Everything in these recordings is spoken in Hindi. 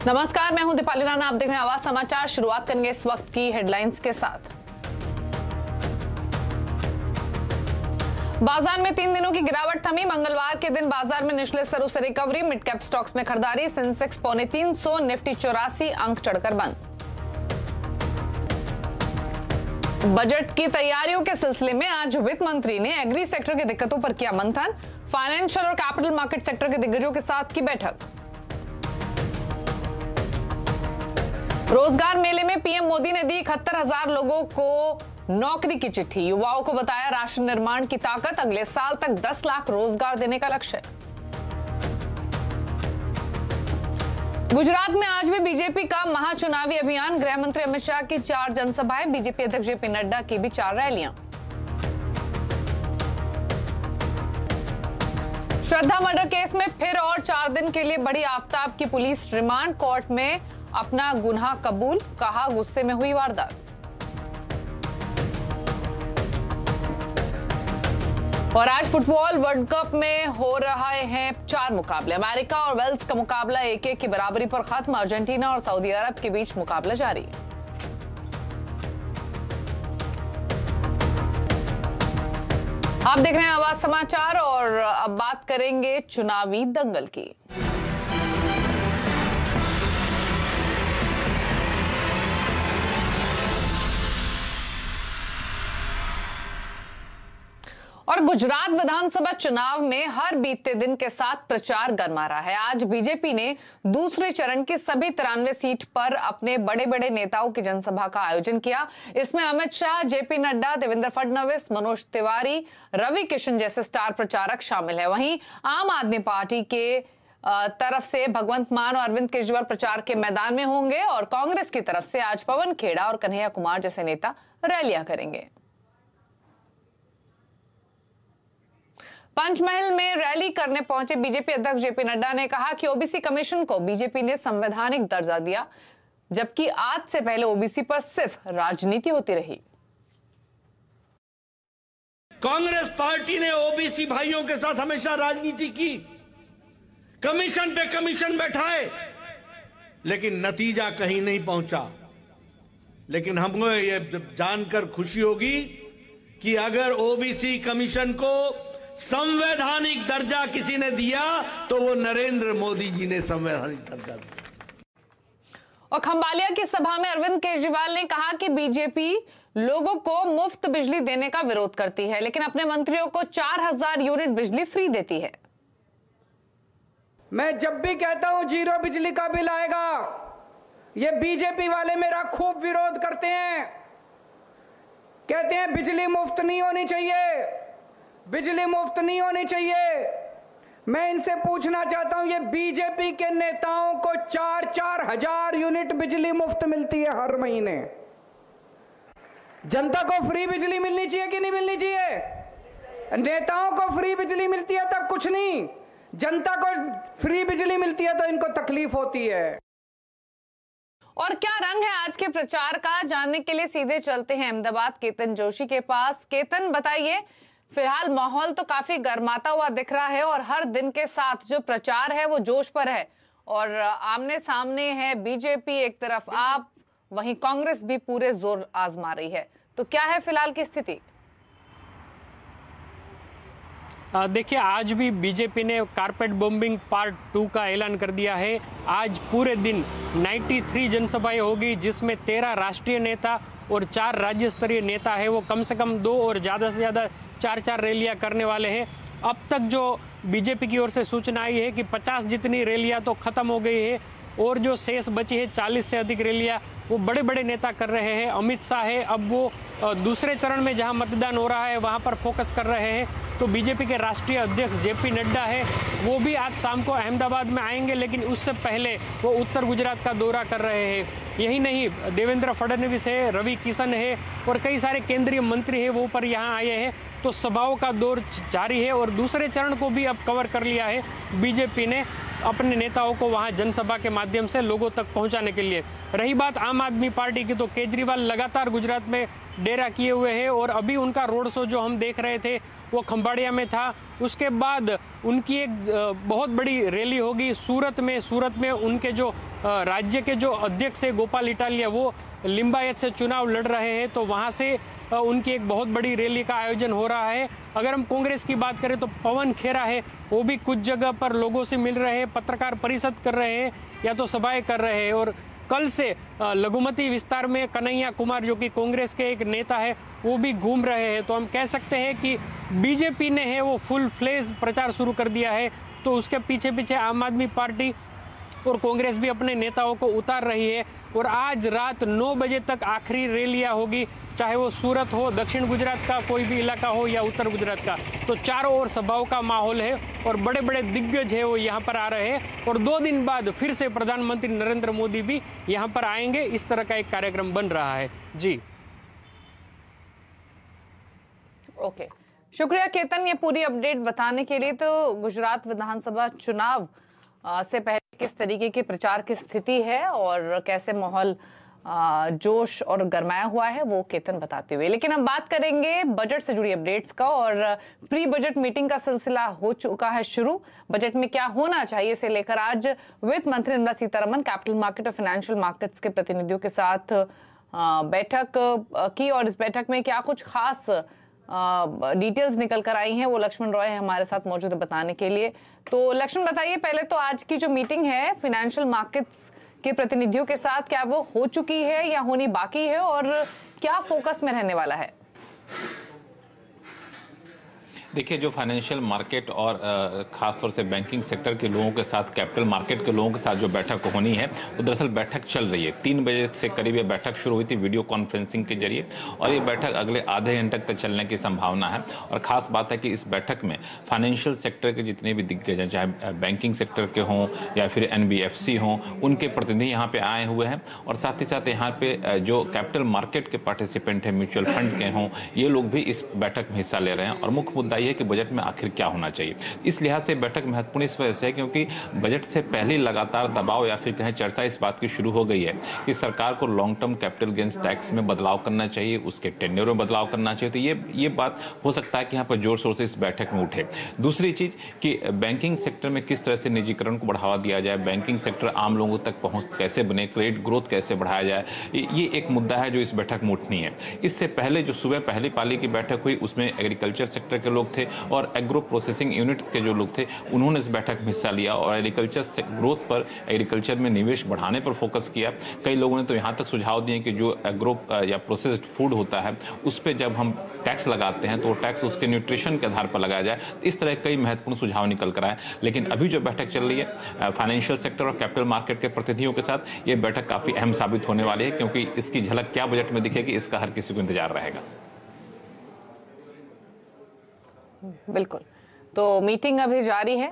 नमस्कार, मैं हूं दीपाली राणा। आप देख रहे हैं आवाज समाचार। शुरुआत करेंगे इस वक्त की हेडलाइंस के साथ। बाजार में 3 दिनों की गिरावट थमी। मंगलवार के दिन बाजार में निचले स्तरों से रिकवरी। मिड कैप स्टॉक्स में खरीदारी। सेंसेक्स 350, निफ्टी 84 अंक चढ़कर बंद। बजट की तैयारियों के सिलसिले में आज वित्त मंत्री ने एग्री सेक्टर की दिक्कतों पर किया मंथन। फाइनेंशियल और कैपिटल मार्केट सेक्टर के दिग्गजों के साथ की बैठक। रोजगार मेले में पीएम मोदी ने दी 71,000 लोगों को नौकरी की चिट्ठी। युवाओं को बताया राष्ट्र निर्माण की ताकत। अगले साल तक 10 लाख रोजगार देने का लक्ष्य। गुजरात में आज भी बीजेपी का महाचुनावी अभियान। गृह मंत्री अमित शाह की 4 जनसभाएं। बीजेपी अध्यक्ष जेपी नड्डा की भी 4 रैलियां। श्रद्धा मर्डर केस में फिर और 4 दिन के लिए बड़ी आफताब की पुलिस रिमांड। कोर्ट में अपना गुनाह कबूल, कहा गुस्से में हुई वारदात। और आज फुटबॉल वर्ल्ड कप में हो रहे हैं 4 मुकाबले। अमेरिका और वेल्स का मुकाबला 1-1 की बराबरी पर खत्म। अर्जेंटीना और सऊदी अरब के बीच मुकाबला जारी। आप देख रहे हैं आवाज समाचार और अब बात करेंगे चुनावी दंगल की। और गुजरात विधानसभा चुनाव में हर बीतते दिन के साथ प्रचार गरमा रहा है। आज बीजेपी ने दूसरे चरण की सभी 93 सीट पर अपने बड़े बड़े नेताओं की जनसभा का आयोजन किया। इसमें अमित शाह, जेपी नड्डा, देवेंद्र फडणवीस, मनोज तिवारी, रवि किशन जैसे स्टार प्रचारक शामिल है। वहीं आम आदमी पार्टी के तरफ से भगवंत मान और अरविंद केजरीवाल प्रचार के मैदान में होंगे और कांग्रेस की तरफ से आज पवन खेड़ा और कन्हैया कुमार जैसे नेता रैलियां करेंगे। पंचमहल में रैली करने पहुंचे बीजेपी अध्यक्ष जेपी नड्डा ने कहा कि ओबीसी कमीशन को बीजेपी ने संवैधानिक दर्जा दिया, जबकि आज से पहले ओबीसी पर सिर्फ राजनीति होती रही। कांग्रेस पार्टी ने ओबीसी भाइयों के साथ हमेशा राजनीति की, कमीशन पे कमीशन बैठाए, लेकिन नतीजा कहीं नहीं पहुंचा। लेकिन हमको ये जानकर खुशी होगी कि अगर ओबीसी कमीशन को संवैधानिक दर्जा किसी ने दिया तो वो नरेंद्र मोदी जी ने संवैधानिक दर्जा दिया। और खंबालिया की सभा में अरविंद केजरीवाल ने कहा कि बीजेपी लोगों को मुफ्त बिजली देने का विरोध करती है, लेकिन अपने मंत्रियों को 4000 यूनिट बिजली फ्री देती है। मैं जब भी कहता हूं 0 बिजली का बिल आएगा, ये बीजेपी वाले मेरा खूब विरोध करते हैं। कहते हैं बिजली मुफ्त नहीं होनी चाहिए, बिजली मुफ्त नहीं होनी चाहिए। मैं इनसे पूछना चाहता हूं, ये बीजेपी के नेताओं को 4-4 हजार यूनिट बिजली मुफ्त मिलती है हर महीने। जनता को फ्री बिजली मिलनी चाहिए कि नहीं मिलनी चाहिए? नेताओं को फ्री बिजली मिलती है तब कुछ नहीं, जनता को फ्री बिजली मिलती है तो इनको तकलीफ होती है। और क्या रंग है आज के प्रचार का, जानने के लिए सीधे चलते हैं अहमदाबाद केतन जोशी के पास। केतन, बताइए, फिलहाल माहौल तो काफी गर्माता हुआ दिख रहा है और हर दिन के साथ जो प्रचार है वो जोश पर है और आमने सामने है बीजेपी एक तरफ, आप वहीं कांग्रेस भी पूरे जोर आजमा रही है, तो क्या है फिलहाल की स्थिति? देखिए, आज भी बीजेपी ने कारपेट बॉम्बिंग पार्ट 2 का ऐलान कर दिया है। आज पूरे दिन 93 जनसभाएं होगी, जिसमें 13 राष्ट्रीय नेता और 4 राज्य स्तरीय नेता है वो कम से कम 2 और ज़्यादा से ज़्यादा 4-4 रैलियां करने वाले हैं। अब तक जो बीजेपी की ओर से सूचना आई है कि 50 जितनी रैलियां तो ख़त्म हो गई है और जो शेष बची है 40 से अधिक रैलियां वो बड़े बड़े नेता कर रहे हैं। अमित शाह है, अब वो दूसरे चरण में जहां मतदान हो रहा है वहां पर फोकस कर रहे हैं। तो बीजेपी के राष्ट्रीय अध्यक्ष जेपी नड्डा है, वो भी आज शाम को अहमदाबाद में आएंगे, लेकिन उससे पहले वो उत्तर गुजरात का दौरा कर रहे हैं। यही नहीं, देवेंद्र फडणवीस है, रवि किशन है और कई सारे केंद्रीय मंत्री हैं वो पर यहाँ आए हैं। तो सभाओं का दौर जारी है और दूसरे चरण को भी अब कवर कर लिया है बीजेपी ने अपने नेताओं को वहां जनसभा के माध्यम से लोगों तक पहुंचाने के लिए। रही बात आम आदमी पार्टी की, तो केजरीवाल लगातार गुजरात में डेरा किए हुए हैं और अभी उनका रोड शो जो हम देख रहे थे वो खंभाड़िया में था। उसके बाद उनकी एक बहुत बड़ी रैली होगी सूरत में उनके जो राज्य के जो अध्यक्ष है गोपाल इटालिया वो लिंबायत से चुनाव लड़ रहे हैं, तो वहाँ से उनकी एक बहुत बड़ी रैली का आयोजन हो रहा है। अगर हम कांग्रेस की बात करें तो पवन खेरा है, वो भी कुछ जगह पर लोगों से मिल रहे हैं, पत्रकार परिषद कर रहे हैं या तो सभाएं कर रहे हैं। और कल से लघुमती विस्तार में कन्हैया कुमार जो कि कांग्रेस के एक नेता है वो भी घूम रहे हैं। तो हम कह सकते हैं कि बीजेपी ने है वो फुल फ्लेज प्रचार शुरू कर दिया है, तो उसके पीछे पीछे आम आदमी पार्टी और कांग्रेस भी अपने नेताओं को उतार रही है। और आज रात 9 बजे तक आखिरी रैलियां होगी, चाहे वो सूरत हो, दक्षिण गुजरात का कोई भी इलाका हो या उत्तर गुजरात का। तो चारों ओर सभाओं का माहौल है और बड़े बड़े दिग्गज है वो यहाँ पर आ रहे हैं। और 2 दिन बाद फिर से प्रधानमंत्री नरेंद्र मोदी भी यहाँ पर आएंगे, इस तरह का एक कार्यक्रम बन रहा है। जी ओके, शुक्रिया केतन ये पूरी अपडेट बताने के लिए। तो गुजरात विधानसभा चुनाव से पहले किस तरीके के प्रचार की स्थिति है और कैसे माहौल जोश और गरमाया हुआ है वो केतन बताते हुए। लेकिन हम बात करेंगे बजट से जुड़ी अपडेट्स का। और प्री बजट मीटिंग का सिलसिला हो चुका है शुरू। बजट में क्या होना चाहिए से लेकर आज वित्त मंत्री निर्मला सीतारमण कैपिटल मार्केट और फाइनेंशियल मार्केट्स के प्रतिनिधियों के साथ बैठक की। और इस बैठक में क्या कुछ खास डिटेल्स निकल कर आई हैं वो लक्ष्मण रॉय हमारे साथ मौजूद है बताने के लिए। तो लक्ष्मण बताइए पहले तो आज की जो मीटिंग है फाइनेंशियल मार्केट्स के प्रतिनिधियों के साथ, क्या वो हो चुकी है या होनी बाकी है और क्या फोकस में रहने वाला है? देखिए, जो फाइनेंशियल मार्केट और ख़ासतौर से बैंकिंग सेक्टर के लोगों के साथ, कैपिटल मार्केट के लोगों के साथ जो बैठक होनी है वो दरअसल बैठक चल रही है। 3 बजे से करीब ये बैठक शुरू हुई थी वीडियो कॉन्फ्रेंसिंग के जरिए और ये बैठक अगले आधे घंटे तक चलने की संभावना है। और ख़ास बात है कि इस बैठक में फाइनेंशियल सेक्टर के जितने भी दिग्गज हैं, चाहे बैंकिंग सेक्टर के हों या फिर NBFC हों, उनके प्रतिनिधि यहाँ पर आए हुए हैं। और साथ ही साथ यहाँ पर जो कैपिटल मार्केट के पार्टिसिपेंट हैं, म्यूचुअल फंड के हों, ये लोग भी इस बैठक में हिस्सा ले रहे हैं। और मुख्य मुद्दा है कि बजट में आखिर क्या होना चाहिए। इस लिहाज से बैठक महत्वपूर्ण इस वजह से है क्योंकि बजट से पहले लगातार दबाव या फिर कहें चर्चा इस बात की शुरू हो गई है कि सरकार को long term capital gains tax में बदलाव करना चाहिए, उसके टेन्योर में बदलाव करना चाहिए। तो ये बात हो सकता है कि यहाँ पर जोर शोर से इस बैठक में उठे। दूसरी चीज कि बैंकिंग सेक्टर में किस तरह से निजीकरण को बढ़ावा दिया जाए, बैंकिंग सेक्टर आम लोगों तक पहुंच कैसे बने, क्रेडिट ग्रोथ कैसे बढ़ाया जाए, ये एक मुद्दा है जो इस बैठक में उठनी है। इससे पहले जो सुबह पहली पाली की बैठक हुई उसमें एग्रीकल्चर सेक्टर के लोग थे और एग्रो प्रोसेसिंग यूनिट्स के जो लोग थे उन्होंने इस बैठक में हिस्सा लिया और एग्रीकल्चर से ग्रोथ पर, एग्रीकल्चर में निवेश बढ़ाने पर फोकस किया। कई लोगों ने तो यहाँ तक सुझाव दिए कि जो एग्रो या प्रोसेस्ड फूड होता है उस पर जब हम टैक्स लगाते हैं तो वो टैक्स उसके न्यूट्रिशन के आधार पर लगाया जाए। इस तरह कई महत्वपूर्ण सुझाव निकल कर आए। लेकिन अभी जो बैठक चल रही है फाइनेंशियल सेक्टर और कैपिटल मार्केट के प्रतिनिधियों के साथ, ये बैठक काफी अहम साबित होने वाली है क्योंकि इसकी झलक क्या बजट में दिखेगी इसका हर किसी को इंतजार रहेगा। बिल्कुल, तो मीटिंग अभी जारी है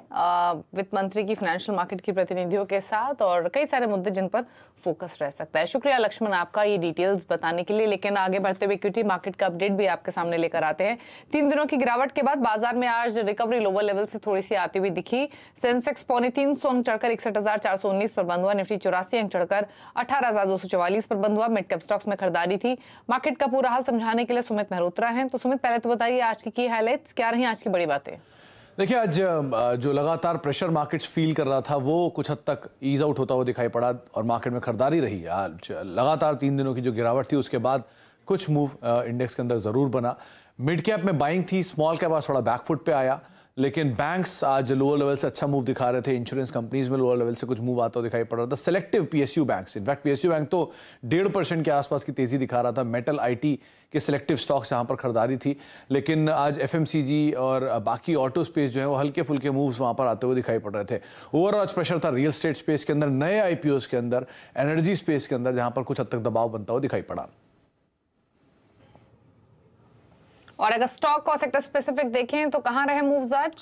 वित्त मंत्री की फाइनेंशियल मार्केट की प्रतिनिधियों के साथ और कई सारे मुद्दे जिन पर फोकस रह सकता है। शुक्रिया लक्ष्मण आपका ये डिटेल्स बताने के लिए। लेकिन आगे बढ़ते हुए इक्विटी मार्केट का अपडेट भी आपके सामने लेकर आते हैं। 3 दिनों की गिरावट के बाद बाजार में आज रिकवरी लोअर लेवल से थोड़ी सी आती हुई दिखी। सेंसेक्स 350 अंक चढ़कर 61,419 पर बंद हुआ। निफ्टी 84 अंक चढ़कर 18,244 पर बंद हुआ। मिड कैप स्टॉक्स में खरीदारी थी। मार्केट का पूरा हाल समझाने के लिए सुमित मेहरोत्रा हैं। तो सुमित, पहले तो बताइए आज की हाइलाइट्स क्या रही, आज की बड़ी बातें? देखिए, आज जो लगातार प्रेशर मार्केट्स फील कर रहा था वो कुछ हद तक ईज आउट होता हुआ दिखाई पड़ा और मार्केट में खरीदारी रही। आज लगातार 3 दिनों की जो गिरावट थी उसके बाद कुछ मूव इंडेक्स के अंदर ज़रूर बना। मिड कैप में बाइंग थी, स्मॉल कैप आज थोड़ा बैकफुट पे आया। लेकिन बैंक्स आज लोअर लेवल से अच्छा मूव दिखा रहे थे। इंश्योरेंस कंपनीज में लोअर लेवल से कुछ मूव आता हुआ दिखाई पड़ रहा था। Selective PSU banks, in fact PSU bank तो 1.5% के आसपास की तेजी दिखा रहा था। मेटल, IT के सिलेक्टिव स्टॉक्स जहां पर खरीदारी थी। लेकिन आज FMCG और बाकी ऑटो स्पेस जो है वो हल्के फुल्के मूव्स वहां पर आते हुए दिखाई पड़ रहे थे। ओवरऑल आज प्रेशर था रियल एस्टेट स्पेस के अंदर, नए IPOs के अंदर, एनर्जी स्पेस के अंदर, जहां पर कुछ हद तक दबाव बनता हुआ दिखाई पड़ा। और अगर स्टॉक और सेक्टर स्पेसिफिक देखें तो कहां रहे मूव्स आज?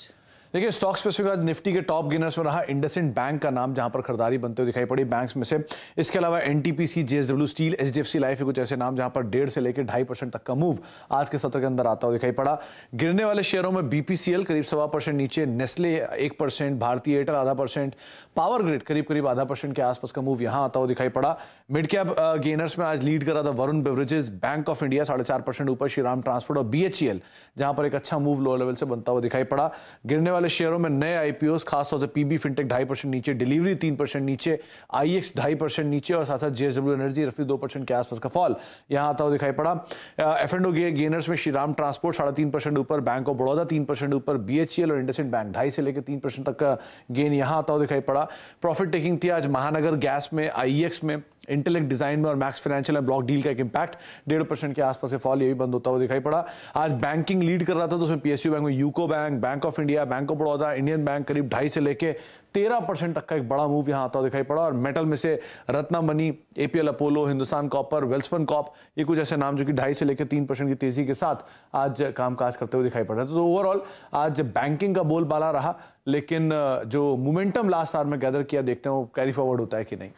देखिए स्टॉक स्पेसिफिक आज निफ्टी के टॉप गेनर्स में रहा इंडसइंड बैंक का नाम, जहां पर खरीदारी बनते हुए दिखाई पड़ी बैंक्स में से। इसके अलावा NTPC, JSW steel, HDFC life, कुछ ऐसे नाम जहां पर 1.5 से लेकर 2.5% तक का मूव आज के सत्र के अंदर आता हुआ दिखाई पड़ा। गिरने वाले शेयरों में बीपीसीएल करीब 1.25% नीचे, नेस्ले 1%, भारतीय एयरटेल 0.5%, पावर ग्रिड करीब 0.5% के आसपास का मूव यहां आता हुआ दिखाई पड़ा। मिड कैप गेनर्स में आज लीड कर रहा था Varun beverages, bank of India 4.5% ऊपर, श्रीराम ट्रांसपोर्ट और बीएचईएल जहां पर एक अच्छा मूव लो लेवल से बनता हुआ दिखाई पड़ा। गिरने वाले शेयरों में नए आईपीओस, खासतौर से पीबी फिनटेक 2.5% नीचे, डिलीवरी 3% नीचे, आईएक्स 2.5% नीचे और साथ साथ जेएसडब्ल्यू एनर्जी रफली 2% के आसपास का फॉल यहां आता हुआ दिखाई पड़ा। एफ&ओ गेनर्स में श्रीराम ट्रांसपोर्ट 3.5% ऊपर, बैंक ऑफ बड़ौदा 3% ऊपर, बीएचईएल और इंडसइंड बैंक 2.5 से लेकर 3% तक का गेन यहां आता हुआ दिखाई पड़ा। प्रॉफिट टेकिंग थी आज महानगर गैस में, आईएक्स में, इंटेलेक्ट डिजाइन में और max financial and block deal का एक इंपैक्ट 1.5% के आसपास से फॉल ये भी बंद होता हुआ दिखाई पड़ा। आज बैंकिंग लीड कर रहा था, तो उसमें पीएसयू बैंक में UCO bank, bank of India, bank of Baroda, Indian bank करीब 2.5 से लेके 13% तक का एक बड़ा मूव यहां आता हुआ दिखाई पड़ा। और मेटल में से Ratnamani, APL Apollo, Hindustan Copper, Welspun Corp, ये कुछ ऐसे नाम जो कि 2.5 से लेकर 3% की तेजी के साथ आज कामकाज करते हुए दिखाई पड़ रहे थे। तो ओवरऑल आज बैंकिंग का बोलबाला रहा, लेकिन जो मोमेंटम लास्ट आवर में गैदर किया, देखते हैं वो कैरी फॉरवर्ड होता है कि नहीं।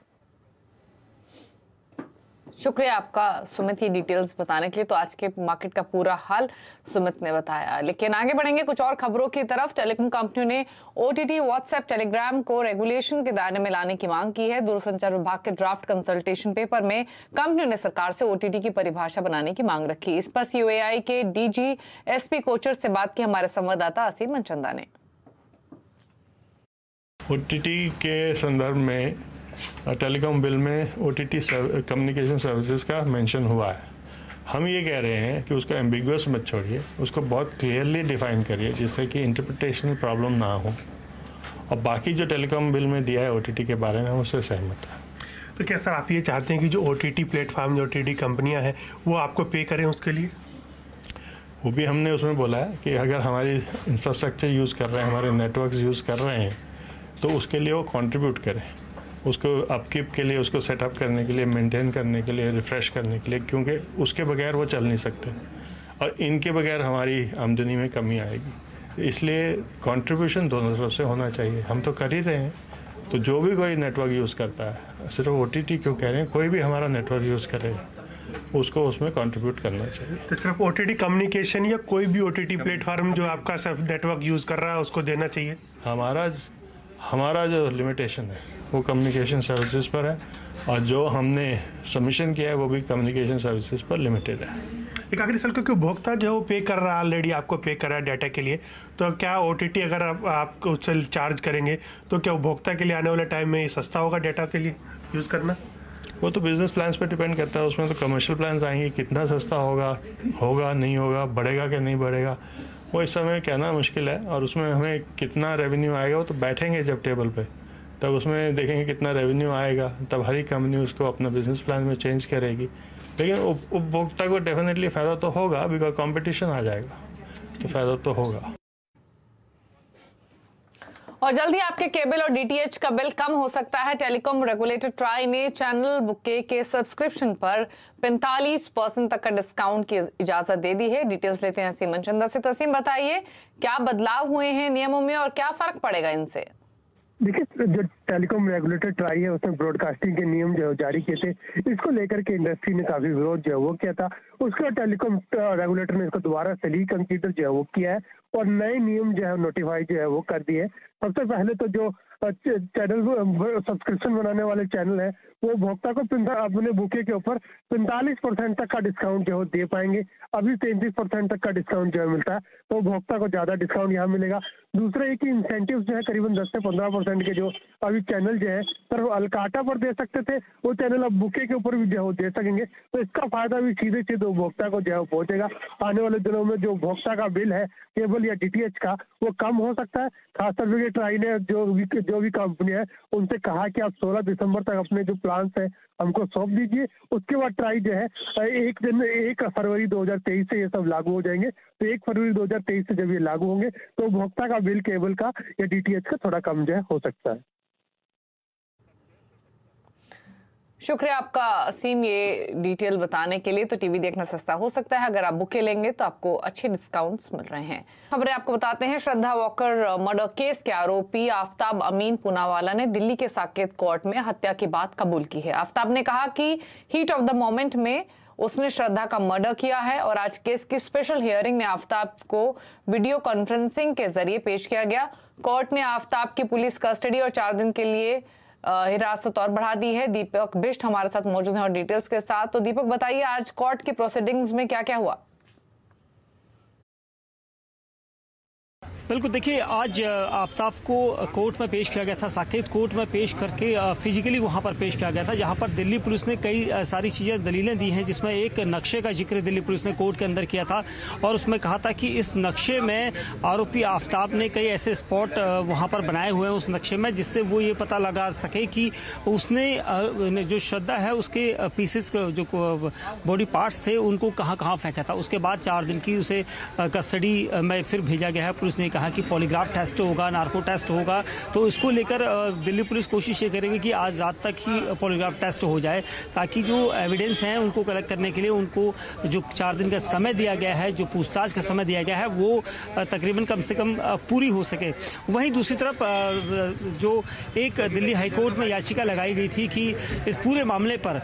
शुक्रिया आपका सुमित, ये डिटेल्स बताने के लिए। तो आज के मार्केट का पूरा हाल सुमित ने बताया। लेकिन आगे बढ़ेंगे कुछ और खबरों की तरफ। टेलीकॉम कंपनियों ने ओटीटी, व्हाट्सएप, टेलीग्राम को रेगुलेशन के दायरे में लाने की मांग की है। दूरसंचार विभाग के ड्राफ्ट कंसल्टेशन पेपर में कंपनियों ने सरकार से ओटीटी की परिभाषा बनाने की मांग रखी। इस पर सीओएआई के डीजी एसपी कोचर से बात की हमारे संवाददाता असीम मनचंदा ने। ओटीटी के संदर्भ में टेलीकॉम बिल में ओटीटी कम्युनिकेशन सर्विसेज का मेंशन हुआ है। हम ये कह रहे हैं कि उसको एम्बिगुअस मत छोड़िए, उसको बहुत क्लियरली डिफाइन करिए जिससे कि इंटरप्रिटेशनल प्रॉब्लम ना हो। और बाकी जो टेलीकॉम बिल में दिया है ओटीटी के बारे में, उससे सहमत है। तो क्या सर आप ये चाहते हैं कि जो ओटीटी प्लेटफॉर्म, जो ओटीटी कंपनियां हैं, वो आपको पे करें उसके लिए? वो भी हमने उसमें बोला है कि अगर हमारी इंफ्रास्ट्रक्चर यूज़ कर रहे हैं, हमारे नेटवर्क यूज़ कर रहे हैं, तो उसके लिए वो कंट्रीब्यूट करें, उसको अपकीप के लिए, उसको सेटअप करने के लिए, मेंटेन करने के लिए, रिफ़्रेश करने के लिए, क्योंकि उसके बगैर वो चल नहीं सकते और इनके बगैर हमारी आमदनी में कमी आएगी। इसलिए कंट्रीब्यूशन दोनों तरफ से होना चाहिए। हम तो कर ही रहे हैं, तो जो भी कोई नेटवर्क यूज़ करता है, सिर्फ ओटीटी क्यों कह रहे हैं, कोई भी हमारा नेटवर्क यूज़ करेगा उसको उसमें कंट्रीब्यूट करना चाहिए। तो सिर्फ ओटीटी कम्युनिकेशन या कोई भी ओटीटी प्लेटफॉर्म जो आपका सिर्फ नेटवर्क यूज़ कर रहा है उसको देना चाहिए? हमारा जो लिमिटेशन है वो कम्युनिकेशन सर्विसेज पर है और जो हमने सबमिशन किया है वो भी कम्युनिकेशन सर्विसेज पर लिमिटेड है। एक आखिरी सवाल, क्योंकि उपभोक्ता जो पे कर रहा है, ऑलरेडी आपको पे कर रहा है डाटा के लिए, तो क्या ओटीटी अगर आप उससे चार्ज करेंगे तो क्या उपभोक्ता के लिए आने वाले टाइम में ये सस्ता होगा डाटा के लिए यूज़ करना? वो तो बिजनेस प्लान्स पे डिपेंड करता है। उसमें तो कमर्शियल प्लान्स आएंगे, कितना सस्ता होगा नहीं होगा, बढ़ेगा कि नहीं बढ़ेगा, वो इस समय कहना मुश्किल है। और उसमें हमें कितना रेवेन्यू आएगा वो तो बैठेंगे जब टेबल पे, तब उसमें देखेंगे कितना रेवेन्यू आएगा, तब हर एक कंपनी उसको अपना बिजनेस प्लान में चेंज करेगी। लेकिन उपभोक्ता को डेफिनेटली फ़ायदा तो होगा, बिकॉज कंपटीशन आ जाएगा, तो फ़ायदा तो होगा। और जल्दी आपके केबल और डीटीएच का बिल कम हो सकता है। टेलीकॉम रेगुलेटर ट्राई ने चैनल बुके के सब्सक्रिप्शन पर 45% तक का डिस्काउंट की इजाजत दे दी है। डिटेल्स लेते हैं असीम मनचंदा से। तो असीम बताइए, क्या बदलाव हुए हैं नियमों में और क्या फर्क पड़ेगा इनसे? देखिए, जो टेलीकॉम रेगुलेटर ट्राई है उसने ब्रॉडकास्टिंग के नियम जो जारी किए थे, इसको लेकर के इंडस्ट्री ने काफी विरोध जो है वो किया था। उसके बाद टेलीकॉम रेगुलेटर ने इसको दोबारा से रिकंसीडर जो है वो किया है और नए नियम जो है नोटिफाई जो है वो कर दिए। सबसे पहले तो जो चैनल सब्सक्रिप्शन बनाने वाले चैनल है वो उपभोक्ता को अपने बुके के ऊपर 45% तक का डिस्काउंट जो दे पाएंगे। अभी 33% तक का डिस्काउंट जो है मिलता है, तो उपभोक्ता को ज्यादा डिस्काउंट यहाँ मिलेगा। दूसरा एक इंसेंटिव जो है करीबन 10 से 15% के जो अभी चैनल जो है सिर्फ अलकाटा पर दे सकते थे, वो चैनल अब बुके के ऊपर भी जो है दे सकेंगे। तो इसका फायदा भी सीधे सीधे उपभोक्ता को जो है पहुंचेगा। आने वाले दिनों में जो उपभोक्ता का बिल है केबल या डीटीएच का, वो कम हो सकता है। खासतौर पर ट्राई ने जो भी कंपनी है उनसे कहा कि आप 16 दिसंबर तक अपने जो प्लान्स है हमको सौंप दीजिए। उसके बाद ट्राई जो है 1 फरवरी 2023 से ये सब लागू हो जाएंगे। तो 1 फरवरी 2023 से जब ये लागू होंगे तो उपभोक्ता का बिल केबल का या डीटीएच का थोड़ा कम जो है हो सकता है। शुक्रिया आपका असीम, ये डिटेल बताने के लिए। तो टीवी देखना सस्ता हो सकता है, अगर आप बुके लेंगे तो आपको अच्छे डिस्काउंट्स मिल रहे हैं। खबरें आपको बताते हैं। श्रद्धा वॉकर मर्डर केस के आरोपी आफ्ताब अमीन पूनावाला ने दिल्ली के साकेत कोर्ट में हत्या की बात कबूल की है। आफ्ताब ने कहा कि हीट ऑफ द मोमेंट में उसने श्रद्धा का मर्डर किया है और आज केस की स्पेशल हियरिंग में आफ्ताब को वीडियो कॉन्फ्रेंसिंग के जरिए पेश किया गया। कोर्ट ने आफ्ताब की पुलिस कस्टडी और 4 दिन के लिए हिरासत और बढ़ा दी है। दीपक बिष्ट हमारे साथ मौजूद हैं और डिटेल्स के साथ। तो दीपक बताइए, आज कोर्ट की प्रोसीडिंग्स में क्या क्या हुआ? बिल्कुल, देखिए आज आफ्ताब को कोर्ट में पेश किया गया था, साकेत कोर्ट में पेश करके फिजिकली वहां पर पेश किया गया था, जहां पर दिल्ली पुलिस ने कई सारी चीज़ें दलीलें दी हैं, जिसमें एक नक्शे का जिक्र दिल्ली पुलिस ने कोर्ट के अंदर किया था और उसमें कहा था कि इस नक्शे में आरोपी आफ्ताब ने कई ऐसे स्पॉट वहां पर बनाए हुए हैं उस नक्शे में, जिससे वो ये पता लगा सके कि उसने जो श्रद्धा है उसके पीसेस जो बॉडी पार्ट्स थे उनको कहाँ कहाँ फेंका था। उसके बाद 4 दिन की उसे कस्टडी में फिर भेजा गया है। पुलिस ने कहा कि पॉलीग्राफ टेस्ट होगा, नार्को टेस्ट होगा, तो इसको लेकर दिल्ली पुलिस कोशिश ये करेगी कि आज रात तक ही पॉलीग्राफ टेस्ट हो जाए, ताकि जो एविडेंस हैं उनको कलेक्ट करने के लिए उनको जो 4 दिन का समय दिया गया है, जो पूछताछ का समय दिया गया है, वो तकरीबन कम से कम पूरी हो सके। वहीं दूसरी तरफ जो एक दिल्ली हाईकोर्ट में याचिका लगाई गई थी कि इस पूरे मामले पर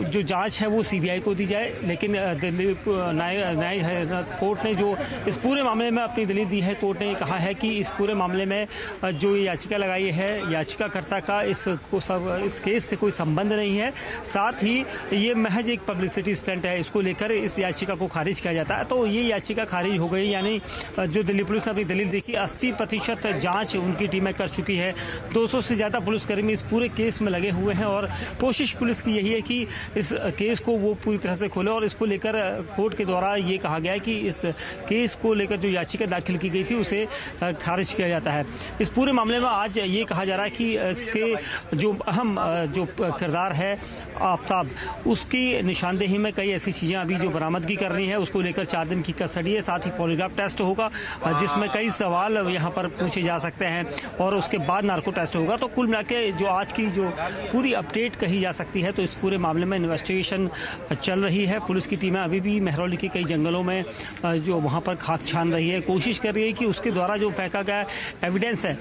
जो जांच है वो सीबीआई को दी जाए, लेकिन दिल्ली न्याय कोर्ट ने जो इस पूरे मामले में अपनी दलील दी है, कोर्ट ने कहा है कि इस पूरे मामले में जो याचिका लगाई है, याचिकाकर्ता का इस केस से कोई संबंध नहीं है, साथ ही ये महज एक पब्लिसिटी स्टंट है। इसको लेकर इस याचिका को खारिज किया जाता है। तो ये याचिका खारिज हो गई, यानी जो दिल्ली पुलिस ने अपनी दलील देखी, 80% जांच उनकी टीमें कर चुकी है। 200 से ज़्यादा पुलिसकर्मी इस पूरे केस में लगे हुए हैं और कोशिश पुलिस की यही है कि इस केस को वो पूरी तरह से खोले। और इसको लेकर कोर्ट के द्वारा ये कहा गया है कि इस केस को लेकर जो याचिका दाखिल की गई थी उसे खारिज किया जाता है। इस पूरे मामले में आज ये कहा जा रहा है कि इसके जो अहम जो किरदार है आफ्ताब, उसकी निशानदेही में कई ऐसी चीज़ें अभी जो बरामदगी कर रही है, उसको लेकर 4 दिन की कस्टडी है, साथ ही पॉलीग्राफ टेस्ट होगा जिसमें कई सवाल यहाँ पर पूछे जा सकते हैं और उसके बाद नार्को टेस्ट होगा। तो कुल मिला के जो आज की जो पूरी अपडेट कही जा सकती है, तो इस पूरे मामले में इन्वेस्टिगेशन चल रही है। पुलिस की टीमें अभी भी महरौली के कई जंगलों में जो वहाँ पर खाक छान रही है, कोशिश कर रही है कि उसके द्वारा जो फेंका गया एविडेंस है,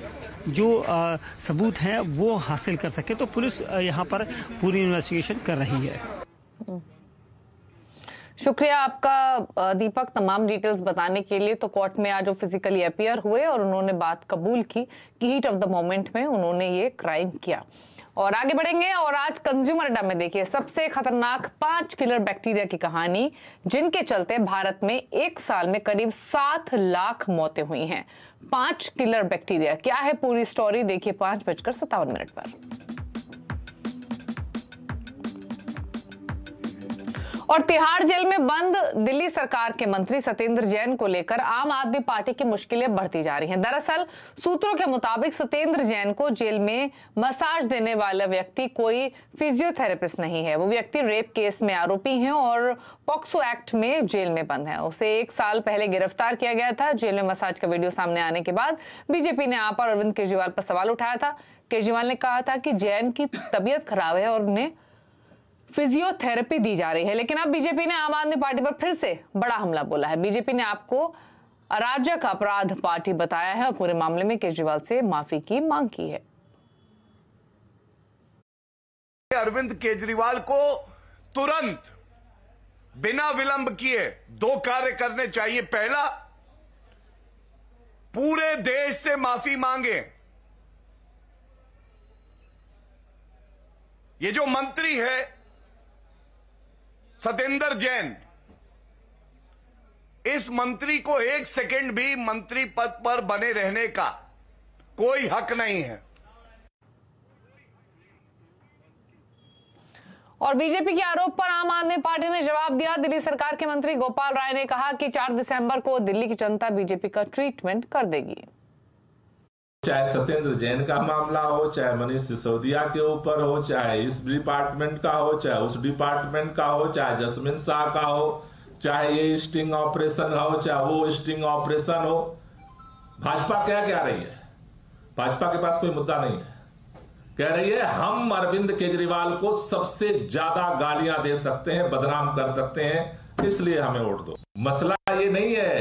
जो सबूत हैं, वो हासिल कर सके। तो पुलिस यहाँ पर पूरी इन्वेस्टिगेशन कर रही है। शुक्रिया आपका दीपक, तमाम डिटेल्स बताने के लिए। तो कोर्ट में आज वो फिजिकली अपीयर हुए और उन्होंने बात कबूल की कि हीट ऑफ द मोमेंट में उन्होंने ये क्राइम किया। और आगे बढ़ेंगे और आज कंज्यूमर अड्डा में देखिए सबसे खतरनाक 5 किलर बैक्टीरिया की कहानी, जिनके चलते भारत में 1 साल में करीब 7 लाख मौतें हुई हैं। 5 किलर बैक्टीरिया क्या है, पूरी स्टोरी देखिए 5:57 पर। और तिहाड़ जेल में बंद दिल्ली सरकार के मंत्री सत्येंद्र जैन को लेकर आम आदमी पार्टी की मुश्किलें बढ़ती जा रही हैं। दरअसल सूत्रों के मुताबिक सत्येंद्र जैन को जेल में मसाज देने वाला व्यक्ति कोई फिजियोथेरेपिस्ट नहीं है। वो व्यक्ति रेप केस में आरोपी हैं और पॉक्सो एक्ट में जेल में बंद है। उसे 1 साल पहले गिरफ्तार किया गया था। जेल में मसाज का वीडियो सामने आने के बाद बीजेपी ने आप और अरविंद केजरीवाल पर सवाल उठाया था। केजरीवाल ने कहा था कि जैन की तबीयत खराब है और उन्हें फिजियोथेरेपी दी जा रही है, लेकिन अब बीजेपी ने आम आदमी पार्टी पर फिर से बड़ा हमला बोला है। बीजेपी ने आपको अराजक अपराध पार्टी बताया है और पूरे मामले में केजरीवाल से माफी की मांग की है। अरविंद केजरीवाल को तुरंत बिना विलंब किए 2 कार्य करने चाहिए। पहला, पूरे देश से माफी मांगे। ये जो मंत्री है सत्येंद्र जैन, इस मंत्री को 1 सेकंड भी मंत्री पद पर बने रहने का कोई हक नहीं है। और बीजेपी के आरोप पर आम आदमी पार्टी ने जवाब दिया। दिल्ली सरकार के मंत्री गोपाल राय ने कहा कि 4 दिसंबर को दिल्ली की जनता बीजेपी का ट्रीटमेंट कर देगी। चाहे सत्येंद्र जैन का मामला हो, चाहे मनीष सिसोदिया के ऊपर हो, चाहे इस डिपार्टमेंट का हो, चाहे उस डिपार्टमेंट का हो, चाहे जसमिन शाह का हो, चाहे ये स्टिंग ऑपरेशन हो, चाहे वो स्टिंग ऑपरेशन हो, भाजपा क्या रही है? भाजपा के पास कोई मुद्दा नहीं है। कह रही है हम अरविंद केजरीवाल को सबसे ज्यादा गालियां दे सकते हैं, बदनाम कर सकते हैं, इसलिए हमें वोट दो। मसला ये नहीं है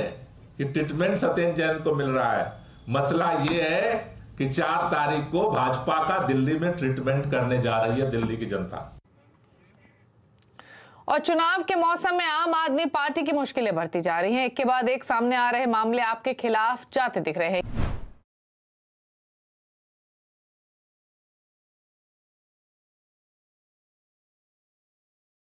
कि ट्रीटमेंट सत्येंद्र जैन को मिल रहा है, मसला ये है कि 4 तारीख को भाजपा का दिल्ली में ट्रीटमेंट करने जा रही है दिल्ली की जनता। और चुनाव के मौसम में आम आदमी पार्टी की मुश्किलें बढ़ती जा रही हैं। एक के बाद एक सामने आ रहे मामले आपके खिलाफ जाते दिख रहे हैं।